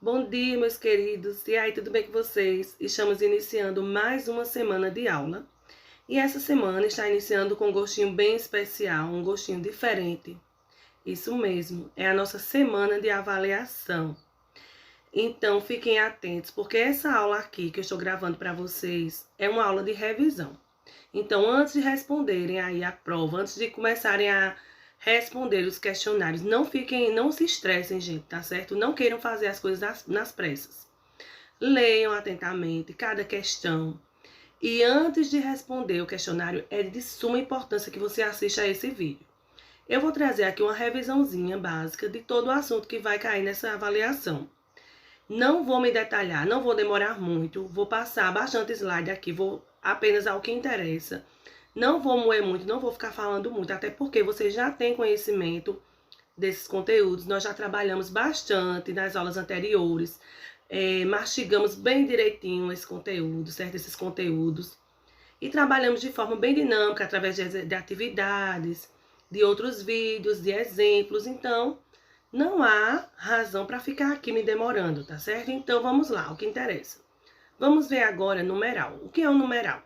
Bom dia, meus queridos. E aí, tudo bem com vocês? Estamos iniciando mais uma semana de aula. E essa semana está iniciando com um gostinho bem especial, um gostinho diferente. Isso mesmo, é a nossa semana de avaliação. Então, fiquem atentos, porque essa aula aqui que eu estou gravando para vocês é uma aula de revisão. Então, antes de responderem aí a prova, antes de começarem a responder os questionários, não se estressem, gente, tá certo? Não queiram fazer as coisas nas pressas. Leiam atentamente cada questão. E antes de responder o questionário, é de suma importância que você assista a esse vídeo. Eu vou trazer aqui uma revisãozinha básica de todo o assunto que vai cair nessa avaliação. Não vou me detalhar, não vou demorar muito, vou passar bastante slide aqui, vou apenas ao que interessa. Não vou moer muito, não vou ficar falando muito, até porque você já tem conhecimento desses conteúdos. Nós já trabalhamos bastante nas aulas anteriores, mastigamos bem direitinho esse conteúdo, certo? Esses conteúdos. E trabalhamos de forma bem dinâmica, através de atividades, de outros vídeos, de exemplos. Então, não há razão para ficar aqui me demorando, tá certo? Então, vamos lá, o que interessa. Vamos ver agora numeral. O que é um numeral?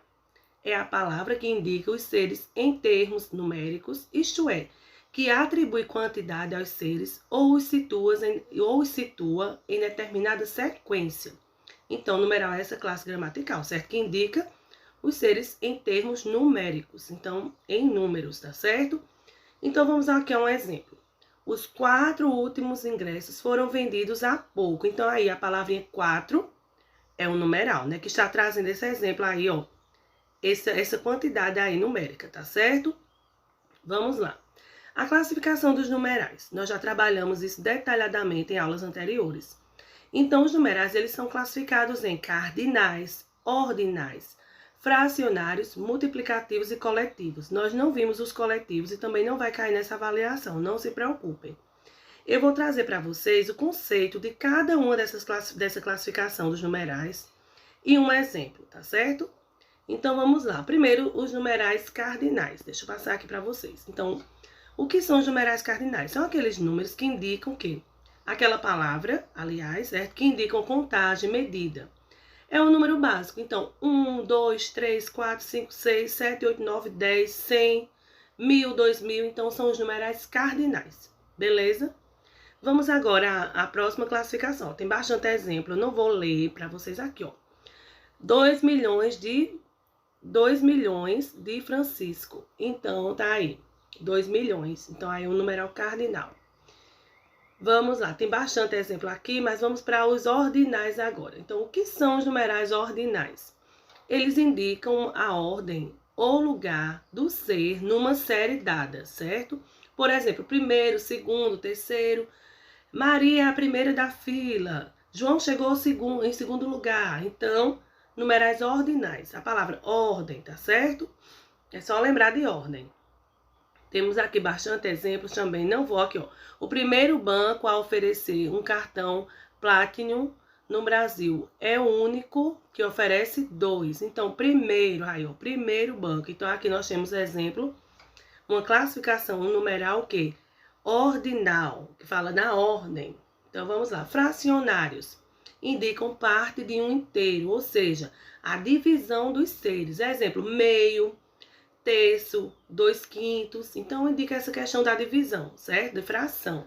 É a palavra que indica os seres em termos numéricos, isto é, que atribui quantidade aos seres ou os situa em determinada sequência. Então, numeral é essa classe gramatical, certo? Que indica os seres em termos numéricos, então, em números, tá certo? Então, vamos aqui a um exemplo. Os 4 últimos ingressos foram vendidos há pouco. Então, aí a palavrinha 4 é um numeral, né? Que está trazendo esse exemplo aí, ó. Essa quantidade aí numérica, tá certo? Vamos lá. A classificação dos numerais. Nós já trabalhamos isso detalhadamente em aulas anteriores. Então, os numerais, eles são classificados em cardinais, ordinais, fracionários, multiplicativos e coletivos. Nós não vimos os coletivos e também não vai cair nessa avaliação, não se preocupem. Eu vou trazer para vocês o conceito de cada uma dessa classificação dos numerais e um exemplo, tá certo? Então, vamos lá. Primeiro, os numerais cardinais. Deixa eu passar aqui para vocês. Então, o que são os numerais cardinais? São aqueles números que indicam que aquela palavra, aliás, certo? Que indicam contagem, medida. É um número básico. Então, 1, 2, 3, 4, 5, 6, 7, 8, 9, 10, 100, 1000, 2000. Então, são os numerais cardinais. Beleza? Vamos agora à próxima classificação. Tem bastante exemplo. Eu não vou ler para vocês aqui, ó. 2 milhões de Francisco. Então, tá aí. 2 milhões. Então, aí um numeral cardinal. Vamos lá, tem bastante exemplo aqui, mas vamos para os ordinais agora. Então, o que são os numerais ordinais? Eles indicam a ordem ou lugar do ser numa série dada, certo? Por exemplo, primeiro, segundo, terceiro. Maria é a primeira da fila. João chegou em segundo lugar. Então, numerais ordinais. A palavra ordem, tá certo? É só lembrar de ordem. Temos aqui bastante exemplos também. Não vou aqui, ó. O primeiro banco a oferecer um cartão Platinum no Brasil é o único que oferece 2. Então, primeiro, aí, ó, primeiro banco. Então, aqui nós temos exemplo, uma classificação, um numeral que ordinal, que fala na ordem. Então, vamos lá. Fracionários indicam parte de um inteiro, ou seja, a divisão dos seres. Exemplo, meio, terço, 2/5. Então, indica essa questão da divisão, certo? De fração.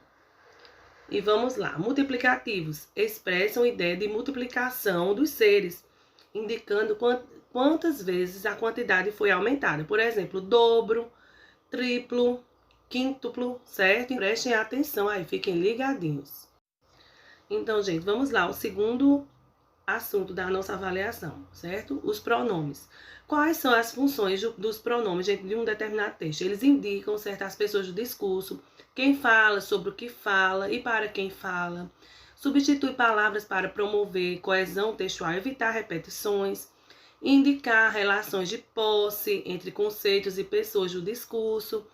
E vamos lá. Multiplicativos expressam a ideia de multiplicação dos seres, indicando quantas vezes a quantidade foi aumentada. Por exemplo, dobro, triplo, quíntuplo, certo? Prestem atenção aí, fiquem ligadinhos. Então, gente, vamos lá. O segundo assunto da nossa avaliação, certo? Os pronomes. Quais são as funções dos pronomes dentro de um determinado texto? Eles indicam certas pessoas do discurso, quem fala, sobre o que fala e para quem fala. Substitui palavras para promover coesão textual, evitar repetições. Indicar relações de posse entre conceitos e pessoas do discurso,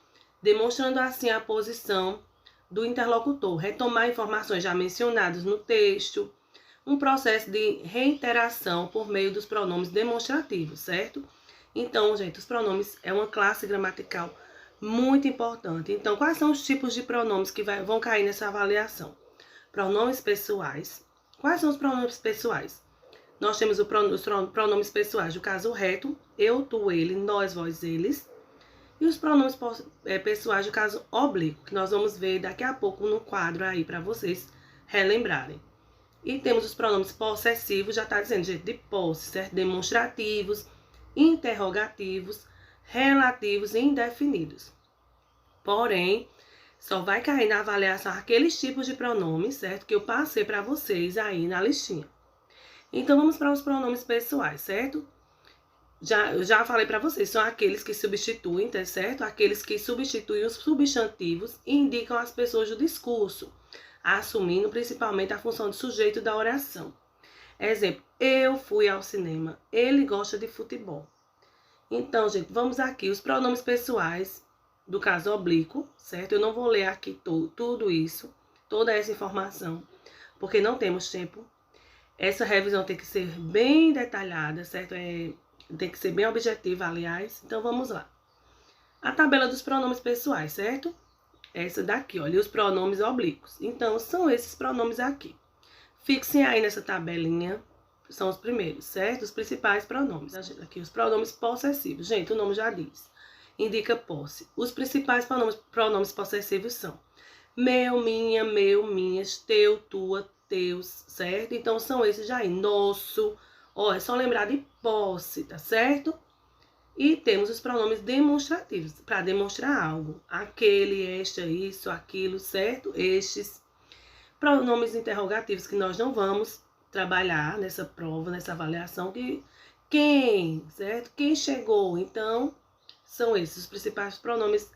demonstrando assim a posição do interlocutor. Retomar informações já mencionadas no texto. Um processo de reiteração por meio dos pronomes demonstrativos, certo? Então, gente, os pronomes é uma classe gramatical muito importante. Então, quais são os tipos de pronomes que vão cair nessa avaliação? Pronomes pessoais, Quais são os pronomes pessoais? Nós temos os pronomes pessoais do caso reto, eu, tu, ele, nós, vós, eles. E os pronomes pessoais do caso oblíquo, que nós vamos ver daqui a pouco no quadro aí para vocês relembrarem. E temos os pronomes possessivos, já está dizendo, gente, de posse, certo? Demonstrativos, interrogativos, relativos e indefinidos. Porém, só vai cair na avaliação aqueles tipos de pronomes, certo? Que eu passei para vocês aí na listinha. Então, vamos para os pronomes pessoais, certo? Eu já falei para vocês, são aqueles que substituem, tá certo? Aqueles que substituem os substantivos e indicam as pessoas do discurso, assumindo principalmente a função de sujeito da oração. Exemplo, eu fui ao cinema, ele gosta de futebol. Então, gente, vamos aqui, os pronomes pessoais do caso oblíquo, certo? Eu não vou ler aqui tudo isso, toda essa informação, porque não temos tempo. Essa revisão tem que ser bem detalhada, certo? Tem que ser bem objetiva, aliás. Então, vamos lá. A tabela dos pronomes pessoais, certo? Essa daqui, olha, os pronomes oblíquos. Então, são esses pronomes aqui. Fixem aí nessa tabelinha, são os primeiros, certo? Os principais pronomes. Aqui, os pronomes possessivos. Gente, o nome já diz. Indica posse. Os principais pronomes possessivos são meu, minha, meu, minhas, teu, tua, teus, certo? Então, são esses já aí. Nosso. Ó, é só lembrar de posse, tá certo? E temos os pronomes demonstrativos, para demonstrar algo. Aquele, esta, isso, aquilo, certo? Estes. Pronomes interrogativos que nós não vamos trabalhar nessa prova, nessa avaliação. Quem, certo? Quem chegou. Então, são esses os principais pronomes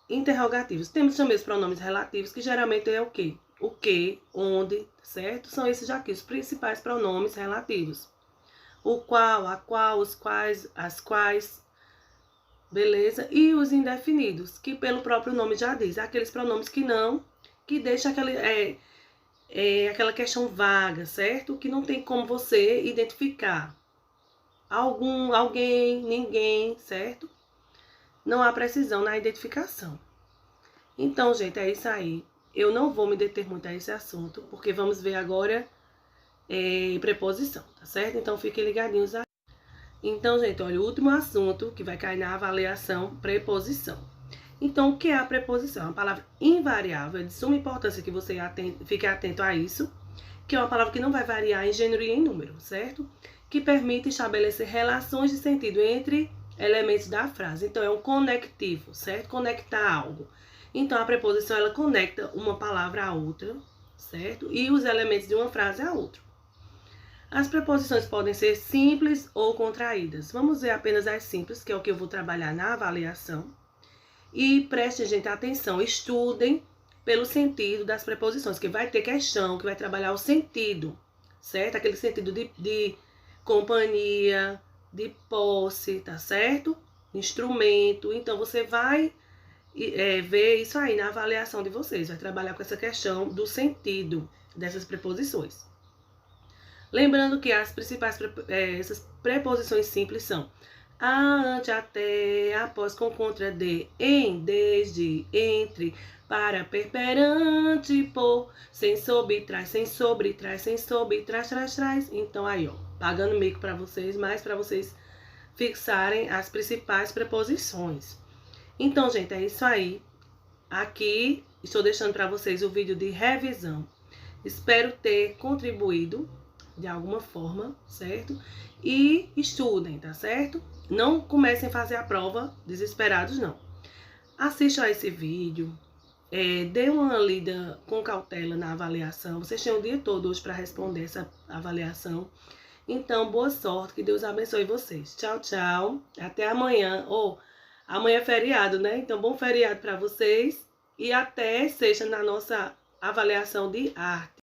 interrogativos. Temos também os pronomes relativos, que geralmente é o quê? O que, onde, certo? São esses aqui, os principais pronomes relativos. O qual, a qual, os quais, as quais, beleza? E os indefinidos, que pelo próprio nome já diz, aqueles pronomes que deixa aquela questão vaga, certo? Que não tem como você identificar. Alguém, ninguém, certo? Não há precisão na identificação. Então, gente, é isso aí. Eu não vou me deter muito a esse assunto, porque vamos ver agora preposição, tá certo? Então, fiquem ligadinhos aí. Então, gente, olha, o último assunto que vai cair na avaliação, preposição. Então, o que é a preposição? É uma palavra invariável, é de suma importância que você fique atento a isso, que é uma palavra que não vai variar em gênero e em número, certo? Que permite estabelecer relações de sentido entre elementos da frase. Então, é um conectivo, certo? Conectar algo. Então, a preposição, ela conecta uma palavra a outra, certo? E os elementos de uma frase a outra. As preposições podem ser simples ou contraídas. Vamos ver apenas as simples, que é o que eu vou trabalhar na avaliação. E prestem, gente, atenção, estudem pelo sentido das preposições, que vai ter questão, que vai trabalhar o sentido, certo? Aquele sentido de companhia, de posse, tá certo? Instrumento. Então, você vai ver isso aí na avaliação de vocês. Vai trabalhar com essa questão do sentido dessas preposições. Lembrando que as principais essas preposições simples são a, ante, até, após, com, contra, de, em, desde, entre, para, per, perante, por, sem, sob, trás, sem, sobre, trás, sem, sob, trás, trás, trás. Então, aí, ó, pagando mico para vocês, mas para vocês fixarem as principais preposições. Então, gente, é isso aí. Aqui, estou deixando para vocês o vídeo de revisão. Espero ter contribuído de alguma forma, certo? E estudem, tá certo? Não comecem a fazer a prova desesperados, não. Assistam a esse vídeo, dê uma lida com cautela na avaliação. Vocês têm o dia todo hoje para responder essa avaliação. Então, boa sorte, que Deus abençoe vocês. Tchau, tchau. Até amanhã. Amanhã é feriado, né? Então, bom feriado para vocês. E até sexta na nossa avaliação de arte.